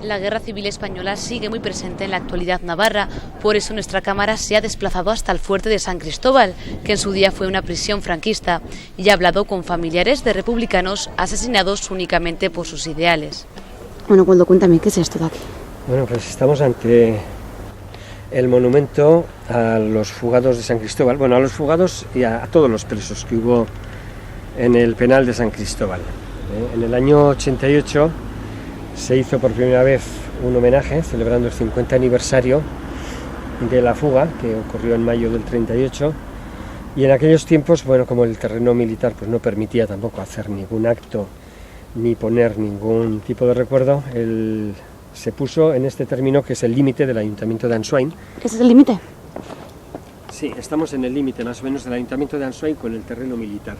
La guerra civil española sigue muy presente en la actualidad navarra, por eso nuestra cámara se ha desplazado hasta el fuerte de San Cristóbal, que en su día fue una prisión franquista, y ha hablado con familiares de republicanos asesinados únicamente por sus ideales. Bueno, Coldo, cuéntame, ¿qué es esto de aquí? Bueno, pues estamos ante el monumento a los fugados de San Cristóbal, bueno, a los fugados y a todos los presos que hubo en el penal de San Cristóbal. En el año 88 se hizo por primera vez un homenaje celebrando el 50 aniversario de la fuga, que ocurrió en mayo del 38, y en aquellos tiempos, bueno, como el terreno militar pues no permitía tampoco hacer ningún acto ni poner ningún tipo de recuerdo, se puso en este término que es el límite del Ayuntamiento de Ansoain. ¿Ese es el límite? Sí, estamos en el límite más o menos del Ayuntamiento de Ansoain con el terreno militar.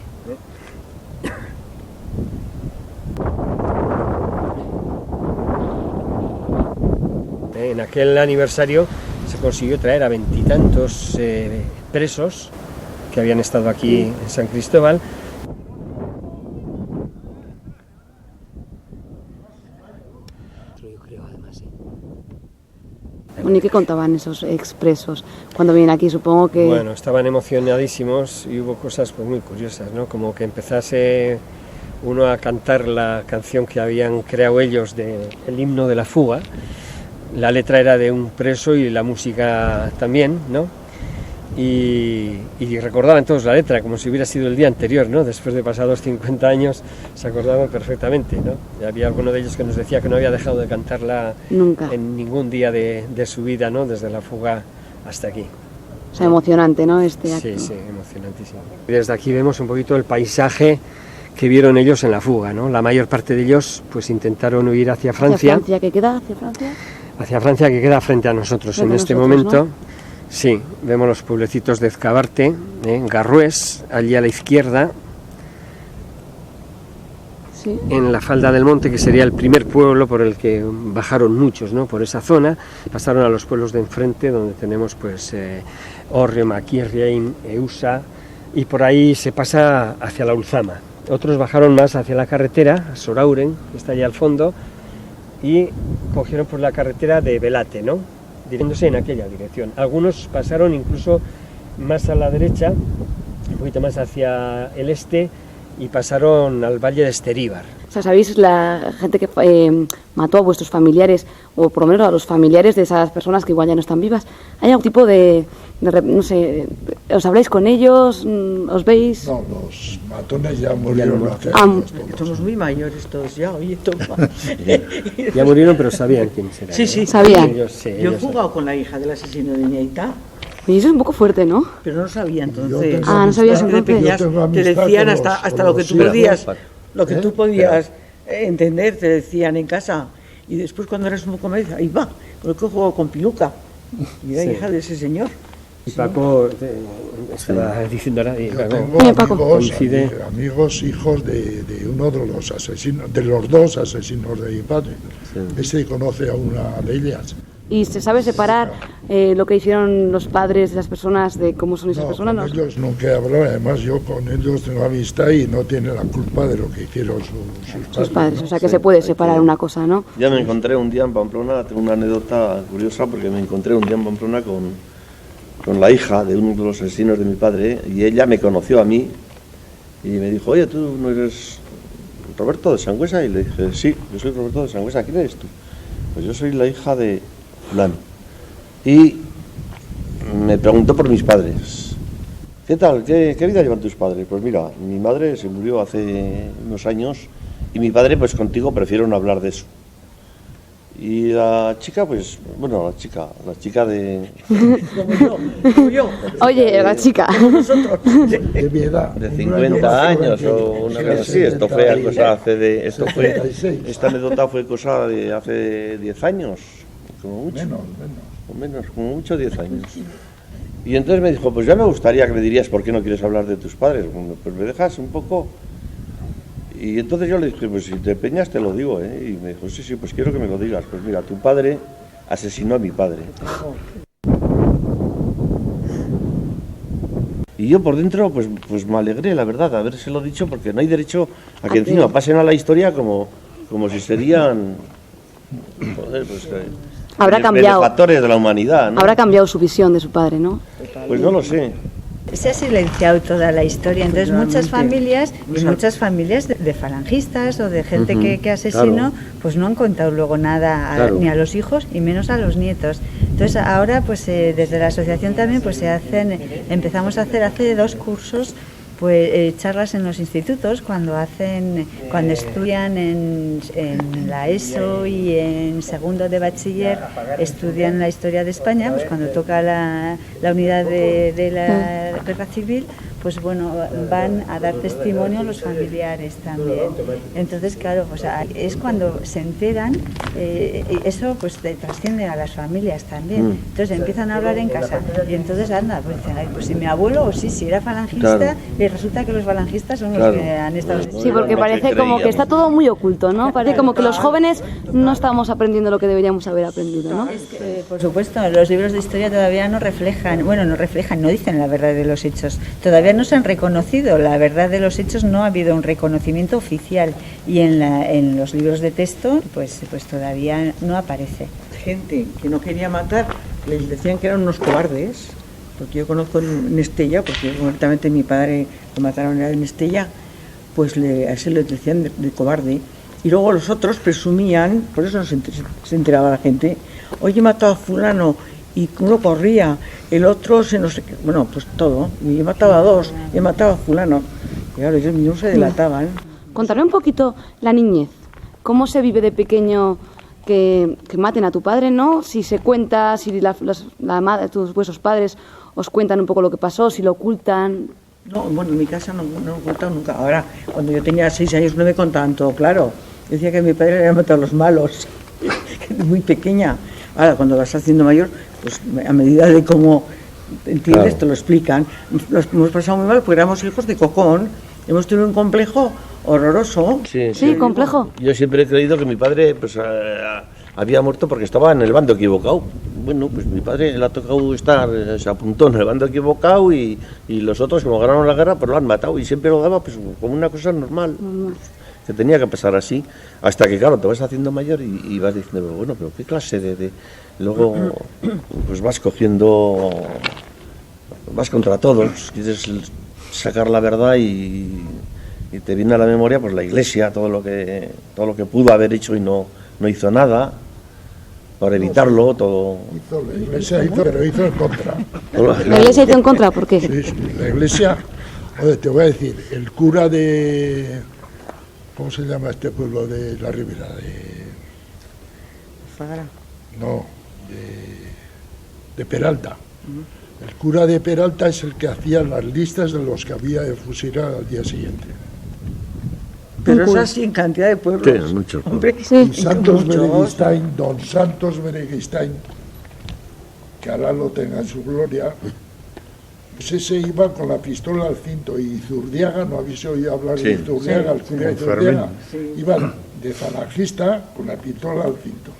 En aquel aniversario se consiguió traer a 20 y tantos presos que habían estado aquí en San Cristóbal. Bueno, ¿y qué contaban esos expresos cuando vienen aquí? Supongo que... Bueno, estaban emocionadísimos y hubo cosas pues muy curiosas, ¿no? Como que empezase uno a cantar la canción que habían creado ellos del himno de la fuga. La letra era de un preso y la música también, ¿no? Y recordaban todos la letra como si hubiera sido el día anterior, ¿no? Después de pasados 50 años se acordaban perfectamente, ¿no? Y había alguno de ellos que nos decía que no había dejado de cantarla nunca, en ningún día de su vida, ¿no? Desde la fuga hasta aquí. O sea, emocionante, ¿no? Este acto. Sí, sí, emocionantísimo. Y desde aquí vemos un poquito el paisaje que vieron ellos en la fuga, ¿no? La mayor parte de ellos pues intentaron huir hacia Francia. ¿Hacia Francia? ¿Qué queda hacia Francia? Hacia Francia, que queda frente a nosotros frente en este nosotros, momento. ¿no? Sí, vemos los pueblecitos de Ezcabarte, Garrués, allí a la izquierda, sí, en la falda del monte, que sería el primer pueblo por el que bajaron muchos, ¿no? Por esa zona, pasaron a los pueblos de enfrente, donde tenemos pues Orrio, Maquirriain, Eusa, y por ahí se pasa hacia la Ulzama. Otros bajaron más hacia la carretera, a Sorauren, que está allá al fondo, y cogieron por la carretera de Belate, ¿no? Dirigiéndose en aquella dirección. Algunos pasaron incluso más a la derecha, un poquito más hacia el este, y pasaron al valle de Esteríbar. O sea, ¿sabéis la gente que mató a vuestros familiares, o por lo menos a los familiares de esas personas que igual ya no están vivas? ¿Hay algún tipo de no sé, os habláis con ellos, os veis? No, los matones ya murieron hace somos muy mayores todos ya, oye, toma. Ya murieron, pero sabían quiénes eran. Sí, sí, sabían. Yo he jugado con la hija del asesino de Ñaita. Y eso es un poco fuerte, ¿no? Pero no sabía entonces. No sabías entonces. Te decían hasta lo que tú podías, lo que tú podías entender, te decían en casa. Y después cuando eras un poco más, ahí va, porque jugó con Piluca. Y era hija de ese señor. Y Paco estaba diciendo ahora, y tengo amigos, hijos de uno de los asesinos, de los dos asesinos de mi padre. Sí. Ese conoce a una de ellas. ¿Y se sabe separar lo que hicieron los padres de las personas de cómo son esas personas? Con ellos nunca he hablado, además yo con ellos tengo amistad y no tienen la culpa de lo que hicieron sus padres. O sea que se puede separar una cosa, ¿no? Ya me encontré un día en Pamplona, tengo una anécdota curiosa porque me encontré un día en Pamplona con la hija de uno de los asesinos de mi padre, y ella me conoció a mí y me dijo, oye, ¿tú no eres Roberto de Sangüesa? Y le dije, sí, yo soy Roberto de Sangüesa. ¿Quién eres tú? Pues yo soy la hija de fulano. Y me preguntó por mis padres. ¿Qué tal? ¿Qué vida llevan tus padres? Pues mira, mi madre se murió hace unos años y mi padre, pues contigo prefiero no hablar de eso. Y la chica, pues, bueno, la chica de... Como yo. Oye, la chica. De mi edad. De 50 años o una cosa así. Esto fue cosa esta anécdota fue cosa de hace 10 años, como mucho. Menos, como mucho 10 años. Y entonces me dijo, pues ya me gustaría que me dirías por qué no quieres hablar de tus padres. Bueno, pues me dejas un poco... Y entonces yo le dije, pues si te peñas te lo digo, ¿eh? Y me dijo, sí, pues quiero que me lo digas. Pues mira, tu padre asesinó a mi padre. Y yo por dentro, pues me alegré, la verdad, de habérselo dicho, porque no hay derecho a que encima pasen a la historia como si serían Joder, pues Habrá cambiado. Benefactores de la humanidad, ¿no? Habrá cambiado su visión de su padre, ¿no? Pues no lo sé. Se ha silenciado toda la historia, entonces muchas familias de falangistas o de gente que asesinó, claro. Pues no han contado luego nada Claro. ni a los hijos y menos a los nietos. Entonces ahora pues desde la asociación también pues empezamos a hacer hace 2 cursos pues charlas en los institutos cuando estudian en la ESO y en segundo de bachiller estudian la historia de España, pues cuando toca la unidad de la guerra civil, pues bueno, van a dar testimonio a los familiares también. Entonces, claro, pues es cuando se enteran, eso pues trasciende a las familias también. Entonces empiezan a hablar en casa y entonces anda, pues dicen, ay, pues si mi abuelo o si era falangista, Claro. Y resulta que los falangistas son Claro. los que han estado... Sí, porque parece como que está todo muy oculto, ¿no? Parece como que los jóvenes no estamos aprendiendo lo que deberíamos haber aprendido, ¿no? Por supuesto, los libros de historia todavía no dicen la verdad de los hechos. Todavía no se han reconocido la verdad de los hechos, no ha habido un reconocimiento oficial y en los libros de texto pues todavía no aparece. Gente que no quería matar, les decían que eran unos cobardes, porque yo conozco en Estella, porque concretamente mi padre lo mataron en Estella, pues a ese le decían de cobarde. Y luego los otros presumían, por eso no se enteraba la gente, oye, he matado a fulano, y uno corría, el otro no sé qué, bueno, pues todo, y he matado a 2, he matado a fulano. Y claro, ellos mismos se delataban. Contarme un poquito la niñez, cómo se vive de pequeño que maten a tu padre, ¿no? Si se cuenta, si vuestros padres os cuentan un poco lo que pasó, si lo ocultan. No, bueno, en mi casa no lo he contado nunca. Ahora, cuando yo tenía 6 años no me contaban todo claro. Decía que mi padre le había matado a los malos, muy pequeña. Ahora, cuando vas haciendo mayor, pues a medida de cómo entiendes, Claro. te lo explican. Nos hemos pasado muy mal porque éramos hijos de cocón. Hemos tenido un complejo horroroso. Sí, complejo. Yo siempre he creído que mi padre pues, había muerto porque estaba en el bando equivocado. Bueno, pues mi padre le ha tocado se apuntó en el bando equivocado y los otros, como ganaron la guerra, pues lo han matado. Y siempre lo daba pues como una cosa normal, que tenía que pasar así. Hasta que, claro, te vas haciendo mayor y vas diciendo, bueno, pero ¿qué clase de...? Luego, pues vas contra todos, quieres sacar la verdad y te viene a la memoria pues la Iglesia, todo lo que pudo haber hecho y no hizo nada para evitarlo, todo. La Iglesia hizo, pero hizo en contra. ¿La Iglesia hizo en contra? ¿Por qué? Sí, la Iglesia, joder, te voy a decir, el cura de... ¿Cómo se llama este pueblo de la Ribera? Fagara. No, de Peralta. El cura de Peralta es el que hacía las listas de los que había de fusilar al día siguiente. Pero es así en cantidad de pueblos. Sí, muchos. Hombre, Sí. Y Santos muchos. Beneguistain, don Santos Beneguistain, que ahora lo tenga en su gloria, pues ese iba con la pistola al cinto. Y Zurdiaga, ¿no habéis oído hablar de Zurdiaga? El cura de Zurdiaga. Iba de falangista con la pistola al cinto.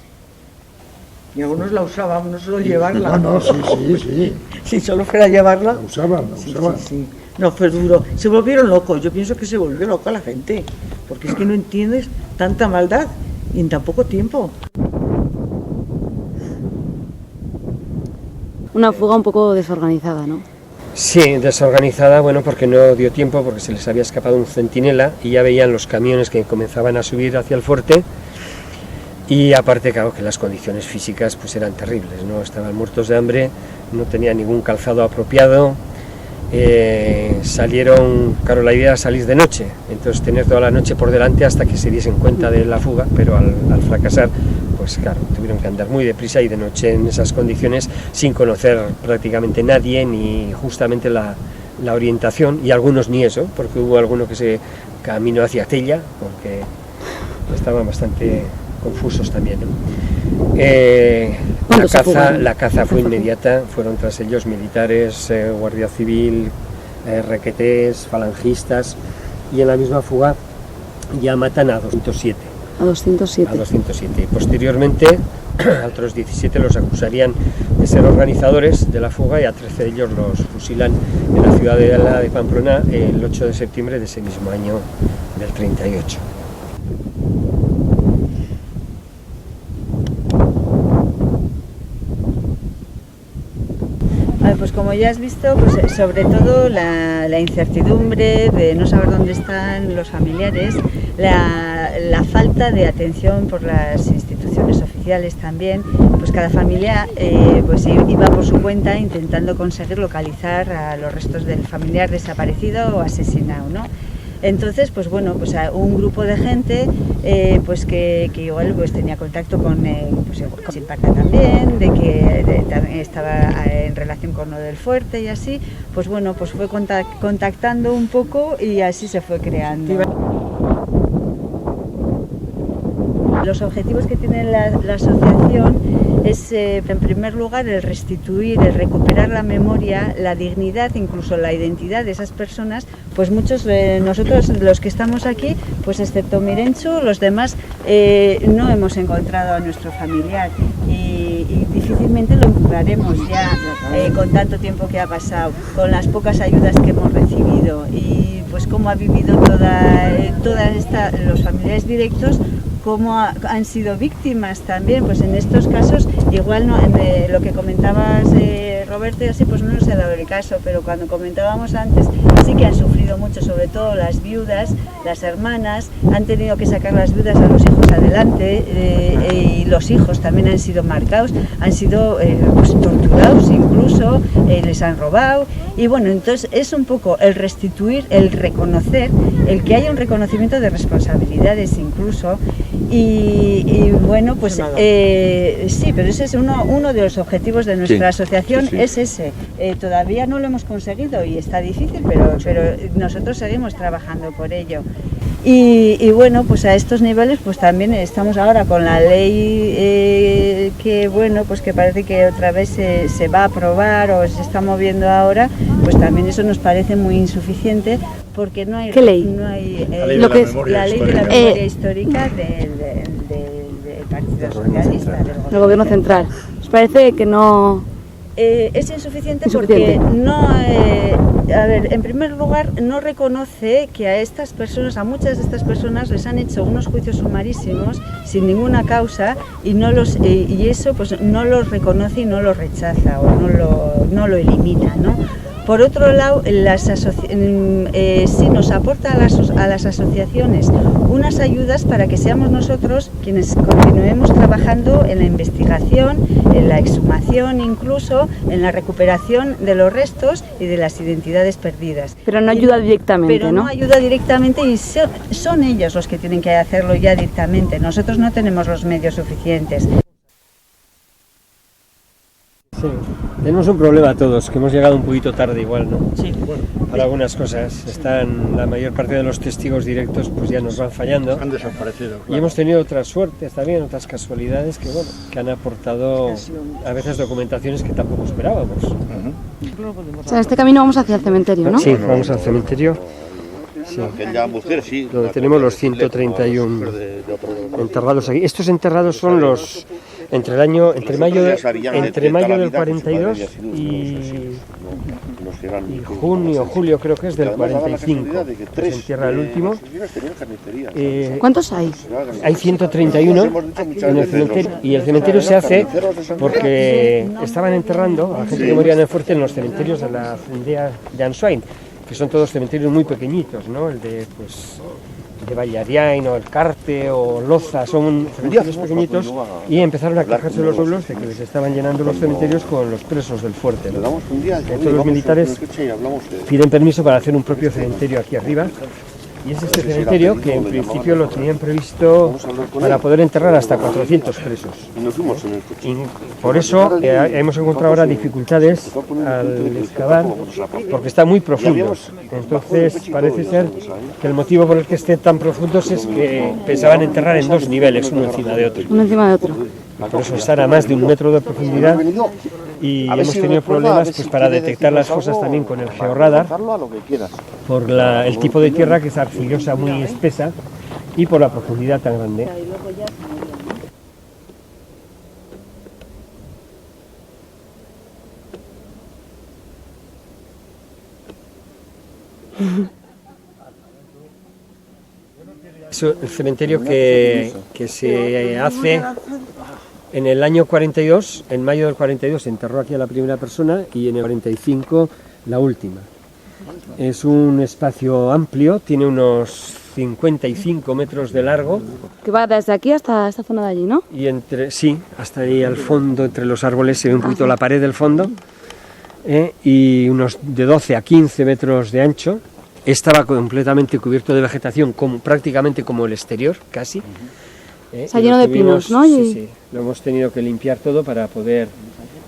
Y algunos la usaban, no solo llevarla. No, sí. Si solo fuera llevarla. La usaban. Sí. No, fue duro. Se volvieron locos. Yo pienso que se volvió loca la gente. Porque es que no entiendes tanta maldad y en tan poco tiempo. Una fuga un poco desorganizada, ¿no? Sí, desorganizada, bueno, porque no dio tiempo, porque se les había escapado un centinela y ya veían los camiones que comenzaban a subir hacia el fuerte. Y aparte, claro, que las condiciones físicas pues eran terribles, ¿no? Estaban muertos de hambre, no tenían ningún calzado apropiado, salieron, claro, la idea era salir de noche, entonces tener toda la noche por delante hasta que se diesen cuenta de la fuga, pero al fracasar, pues claro, tuvieron que andar muy deprisa y de noche en esas condiciones, sin conocer prácticamente nadie, ni justamente la orientación, y algunos ni eso, porque hubo alguno que se caminó hacia Tella, porque estaban bastante confusos también, ¿no? La caza fue inmediata, fueron tras ellos militares, guardia civil, requetés, falangistas, y en la misma fuga ya matan a 207. A 207. A 207. Y posteriormente a otros 17 los acusarían de ser organizadores de la fuga y a 13 de ellos los fusilan en la ciudadela de Pamplona el 8 de septiembre de ese mismo año del 38. pues como ya has visto, pues sobre todo la incertidumbre de no saber dónde están los familiares, la falta de atención por las instituciones oficiales también, pues cada familia pues iba por su cuenta intentando conseguir localizar a los restos del familiar desaparecido o asesinado, ¿no? Entonces, pues bueno, pues a un grupo de gente pues que igual pues tenía contacto con Simparca también, también estaba en relación con lo del fuerte y así, pues bueno, pues fue contactando un poco y así se fue creando. Los objetivos que tiene la asociación es, en primer lugar, el restituir, el recuperar la memoria, la dignidad, incluso la identidad de esas personas. Pues muchos de nosotros, los que estamos aquí, pues excepto Mirenchu, los demás no hemos encontrado a nuestro familiar y difícilmente lo encontraremos ya con tanto tiempo que ha pasado, con las pocas ayudas que hemos recibido y pues cómo ha vivido los familiares directos, cómo han sido víctimas también, pues en estos casos igual no, lo que comentabas Roberto y así pues no nos ha dado el caso, pero cuando comentábamos antes sí que han sufrido mucho, sobre todo las viudas, las hermanas, han tenido que sacar las viudas a los hijos adelante y los hijos también han sido marcados, han sido pues, torturados incluso, les han robado y bueno, entonces es un poco el restituir, el reconocer, el que haya un reconocimiento de responsabilidades incluso. Y bueno, pues sí, pero ese es uno de los objetivos de nuestra asociación, es ese. Todavía no lo hemos conseguido y está difícil, pero nosotros seguimos trabajando por ello. Y bueno, pues a estos niveles pues también estamos ahora con la ley que bueno, pues que parece que otra vez se va a aprobar o se está moviendo ahora, pues también eso nos parece muy insuficiente porque no hay... ¿Qué ley? No hay, lo que es la ley de la memoria histórica del Partido Socialista. Del Gobierno Central. ¿Os parece que no...? Es insuficiente porque no, a ver, en primer lugar no reconoce que a estas personas, a muchas de estas personas les han hecho unos juicios sumarísimos sin ninguna causa y y eso pues no los reconoce y no lo rechaza o no lo elimina, ¿no? Por otro lado, sí nos aporta a las asociaciones unas ayudas para que seamos nosotros quienes continuemos trabajando en la investigación, en la exhumación incluso, en la recuperación de los restos y de las identidades perdidas. Pero no ayuda directamente, pero no ayuda directamente y son ellos los que tienen que hacerlo ya directamente. Nosotros no tenemos los medios suficientes. Sí, tenemos un problema todos, que hemos llegado un poquito tarde igual, ¿no? Sí, bueno. Para algunas cosas. La mayor parte de los testigos directos pues ya nos van fallando. Han desaparecido. Claro. Y hemos tenido otras suertes también, otras casualidades que bueno, que han aportado a veces documentaciones que tampoco esperábamos. O sea, en este camino vamos hacia el cementerio, ¿no? Sí, vamos al cementerio. Sí. Donde tenemos los 131 enterrados aquí. Estos enterrados son los entre mayo del 42 y junio, julio creo que es del 45. Se entierra el último. ¿Cuántos hay? Hay 131 en el cementerio y el cementerio se hace porque estaban enterrando a la gente que moría en el fuerte en los cementerios de la aldea de Answain, que son todos cementerios muy pequeñitos, ¿no? El de Vallariain o el Carte o Loza, son cementerios pequeñitos y empezaron a quejarse los pueblos de que les estaban llenando los cementerios con los presos del fuerte, ¿no? Entonces los militares piden permiso para hacer un propio cementerio aquí arriba. Y es este cementerio que en principio lo tenían previsto para poder enterrar hasta 400 presos. Y por eso hemos encontrado ahora dificultades al excavar porque están muy profundos. Entonces parece ser que el motivo por el que estén tan profundos es que pensaban enterrar en dos niveles, uno encima de otro. Uno encima de otro. Por eso están a más de 1 metro de profundidad y hemos tenido problemas pues, para detectar las fosas también con el georradar por el tipo de tierra que es arcillosa muy espesa y por la profundidad tan grande. Es el cementerio que se hace En el año 42, en mayo del 42, se enterró aquí a la primera persona y en el 45 la última. Es un espacio amplio, tiene unos 55 metros de largo. Que va desde aquí hasta esta zona de allí, ¿no? Y sí, hasta ahí al fondo, entre los árboles, se ve un poquito la pared del fondo. Y unos de 12 a 15 metros de ancho. Estaba completamente cubierto de vegetación, prácticamente como el exterior, casi. Está lleno de pinos, ¿no? Sí, lo hemos tenido que limpiar todo para poder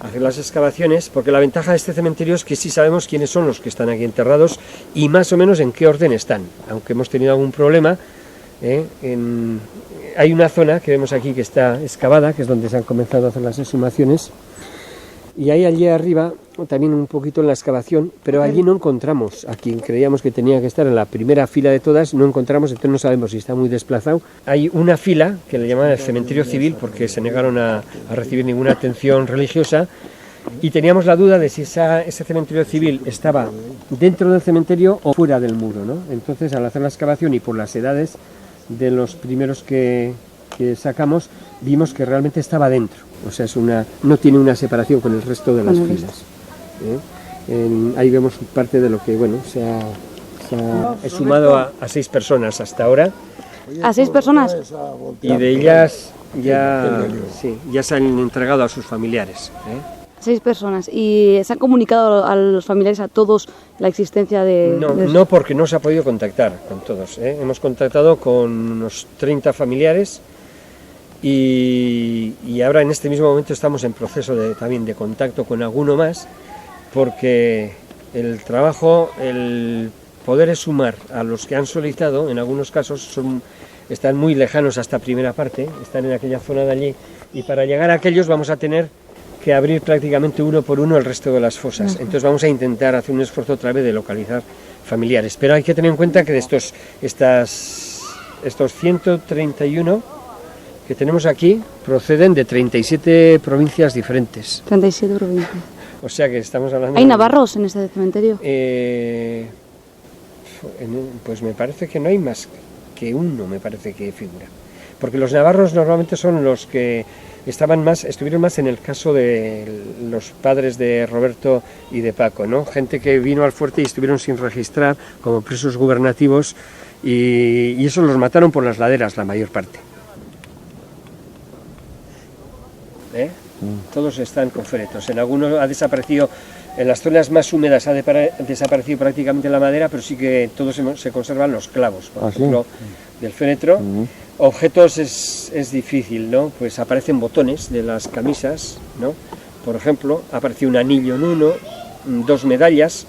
hacer las excavaciones, porque la ventaja de este cementerio es que sí sabemos quiénes son los que están aquí enterrados y más o menos en qué orden están, aunque hemos tenido algún problema. Hay una zona que vemos aquí que está excavada, que es donde se han comenzado a hacer las exhumaciones, y hay allí arriba también un poquito en la excavación, pero allí no encontramos a quien creíamos que tenía que estar en la primera fila de todas, no encontramos, entonces no sabemos si está muy desplazado. Hay una fila que le llamaban el cementerio civil porque se negaron a recibir ninguna atención religiosa, y teníamos la duda de si ese cementerio civil estaba dentro del cementerio o fuera del muro, ¿no? Entonces, al hacer la excavación y por las edades de los primeros que sacamos, vimos que realmente estaba dentro, o sea, no tiene una separación con el resto de las filas. Ahí vemos parte de lo que, bueno, se ha exhumado a 6 personas hasta ahora. ¿A 6 personas? Y de ellas ya se han entregado a sus familiares. 6 personas. ¿Y se han comunicado a los familiares, a todos, la existencia de...? No, porque no se ha podido contactar con todos. Hemos contactado con unos 30 familiares y ahora en este mismo momento estamos en proceso también de contacto con alguno más, porque el trabajo, el poder exhumar a los que han solicitado, en algunos casos están muy lejanos hasta primera parte, están en aquella zona de allí, y para llegar a aquellos vamos a tener que abrir prácticamente uno por uno el resto de las fosas. Entonces vamos a intentar hacer un esfuerzo otra vez de localizar familiares, pero hay que tener en cuenta que de estos 131 que tenemos aquí proceden de 37 provincias diferentes. 37 provincias. O sea que estamos hablando... ¿Hay navarros en este cementerio? Pues me parece que no hay más que uno, me parece que figura. Porque los navarros normalmente son los que estuvieron más en el caso de los padres de Roberto y de Paco, ¿no? Gente que vino al fuerte y estuvieron sin registrar como presos gubernativos y esos los mataron por las laderas, la mayor parte. Todos están con féretros. En algunos ha desaparecido, en las zonas más húmedas ha desaparecido prácticamente la madera, pero sí que todos se conservan los clavos, por ejemplo, del féretro. Objetos es difícil, ¿no? Pues aparecen botones de las camisas, ¿no? Por ejemplo, apareció un anillo en uno, 2 medallas,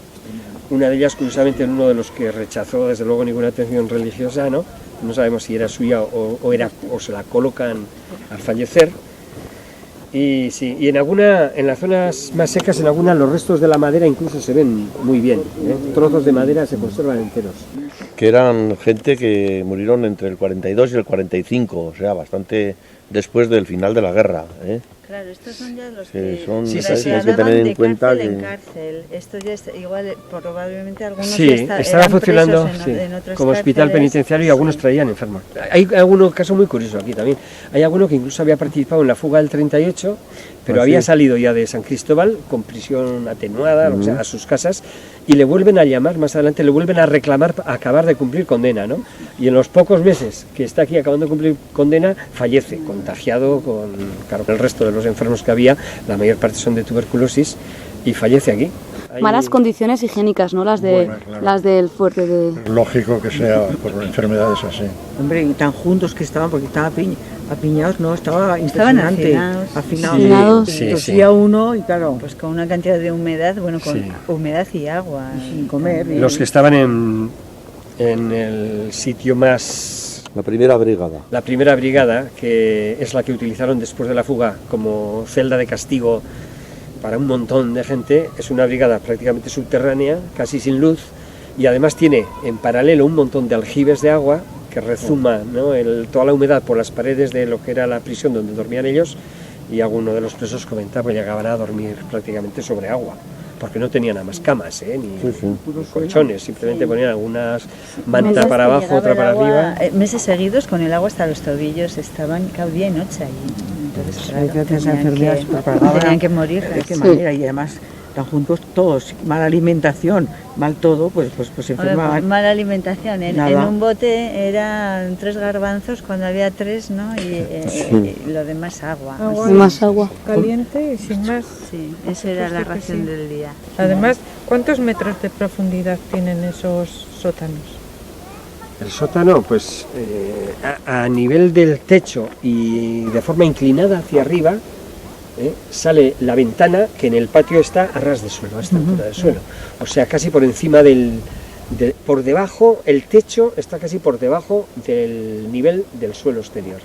una de ellas curiosamente en uno de los que rechazó desde luego ninguna atención religiosa, ¿no? No sabemos si era suya o se la colocan al fallecer. Y sí, y en las zonas más secas, en algunas los restos de la madera incluso se ven muy bien, trozos de madera se conservan enteros. Que eran gente que murieron entre el 42 y el 45, o sea, bastante después del final de la guerra. Claro, estos son ya los que hay que tener en cuenta en cárcel. Esto ya está, igual probablemente algunos estaba funcionando en otras como hospital penitenciario y algunos traían enfermos. Hay algún caso muy curioso aquí también. Hay alguno que incluso había participado en la fuga del 38, pero había salido ya de San Cristóbal con prisión atenuada, o sea, a sus casas, y le vuelven a llamar más adelante, le vuelven a reclamar a acabar de cumplir condena, ¿no? Y en los pocos meses que está aquí acabando de cumplir condena, fallece, contagiado con el resto de los enfermos que había, la mayor parte son de tuberculosis, y fallece aquí. Malas condiciones higiénicas, ¿no? Las del fuerte de... Lógico que sea por enfermedades así. Hombre, y tan juntos que estaban, porque estaban apiñados, ¿no? Estaban hafinados. Tosía uno y claro... Pues con una cantidad de humedad, con humedad y agua. Sin comer. Los que estaban en el sitio más... La primera brigada. La primera brigada, que es la que utilizaron después de la fuga como celda de castigo para un montón de gente, es una brigada prácticamente subterránea, casi sin luz, y además tiene en paralelo un montón de aljibes de agua que rezuma, ¿no? Toda la humedad por las paredes de lo que era la prisión donde dormían ellos, y alguno de los presos comentaba que llegaban a dormir prácticamente sobre agua, porque no tenían nada más camas, ni colchones, simplemente ponían algunas mantas para abajo, otra para arriba. Meses seguidos con el agua hasta los tobillos, estaban cada día y noche allí. entonces Hay claro, veces enfermedades tenían que morir. ¿De qué manera? Y además están juntos todos, mala alimentación, mal todo, pues se enfermaban. Mala alimentación. En Nada. un bote eran 3 garbanzos cuando había 3, ¿no? Y lo demás agua. Agua. Sí, Más agua. Caliente y sin más. sí, esa era la ración del día. Además, ¿cuántos metros de profundidad tienen esos sótanos? El sótano, pues a nivel del techo y de forma inclinada hacia arriba, sale la ventana que en el patio está a ras de suelo, a esta altura del suelo. O sea, casi por encima por debajo, el techo está casi por debajo del nivel del suelo exterior.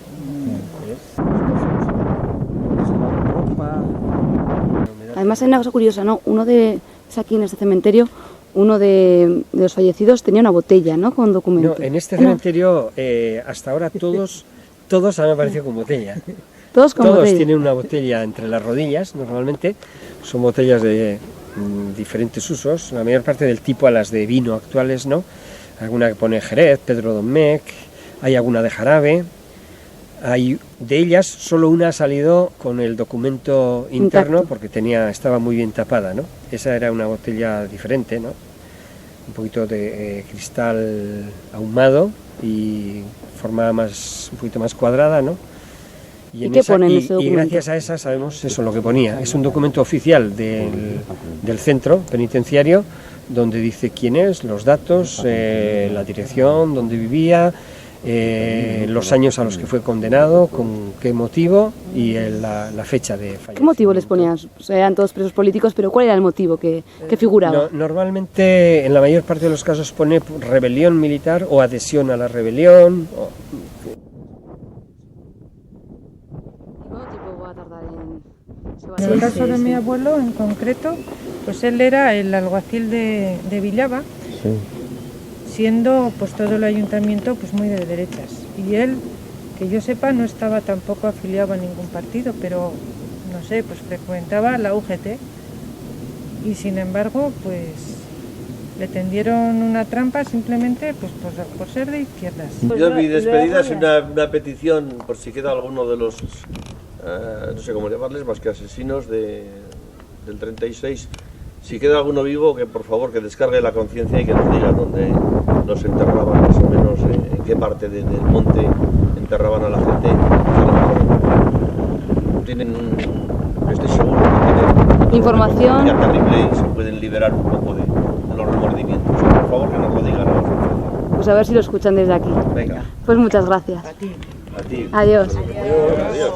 Además hay una cosa curiosa, ¿no? Es aquí en este cementerio, uno de los fallecidos tenía una botella, ¿no? Con documento. No, en este cementerio hasta ahora todos han aparecido con botella. Todos con botella. Tienen una botella entre las rodillas, normalmente. Son botellas de diferentes usos, la mayor parte del tipo a las de vino actuales, ¿no? Alguna que pone Jerez, Pedro Domecq, hay alguna de jarabe. De ellas, solo una ha salido con el documento interno porque estaba muy bien tapada, ¿no? Esa era una botella diferente, ¿no? Un poquito de cristal ahumado y forma un poquito más cuadrada, ¿no? ¿Y qué pone en ese documento? Y gracias a esa sabemos eso, lo que ponía. Es un documento oficial del centro penitenciario donde dice quién es, los datos, la dirección, dónde vivía, los años a los que fue condenado, con qué motivo y la fecha de fallecimiento. ¿Qué motivo les ponían? O sea, eran todos presos políticos, pero ¿cuál era el motivo que figuraba? Normalmente, en la mayor parte de los casos pone rebelión militar o adhesión a la rebelión. En el caso de mi abuelo en concreto, pues él era el alguacil de Villaba, siendo pues todo el ayuntamiento pues muy de derechas. Y él, que yo sepa, no estaba tampoco afiliado a ningún partido, pero no sé, pues frecuentaba la UGT y sin embargo pues le tendieron una trampa simplemente pues por ser de izquierdas. Yo mi despedida es una petición por si queda alguno de los no sé cómo llamarles, más que asesinos del 36. Si queda alguno vivo, que por favor que descargue la conciencia y que nos diga dónde nos enterraban, más o menos en qué parte del monte enterraban a la gente. A lo mejor tienen, estoy seguro que tienen información terrible y se pueden liberar un poco de los remordimientos. Por favor que nos lo digan a la conciencia. Pues a ver si lo escuchan desde aquí. Venga. Pues muchas gracias. A ti. Adiós. Adiós.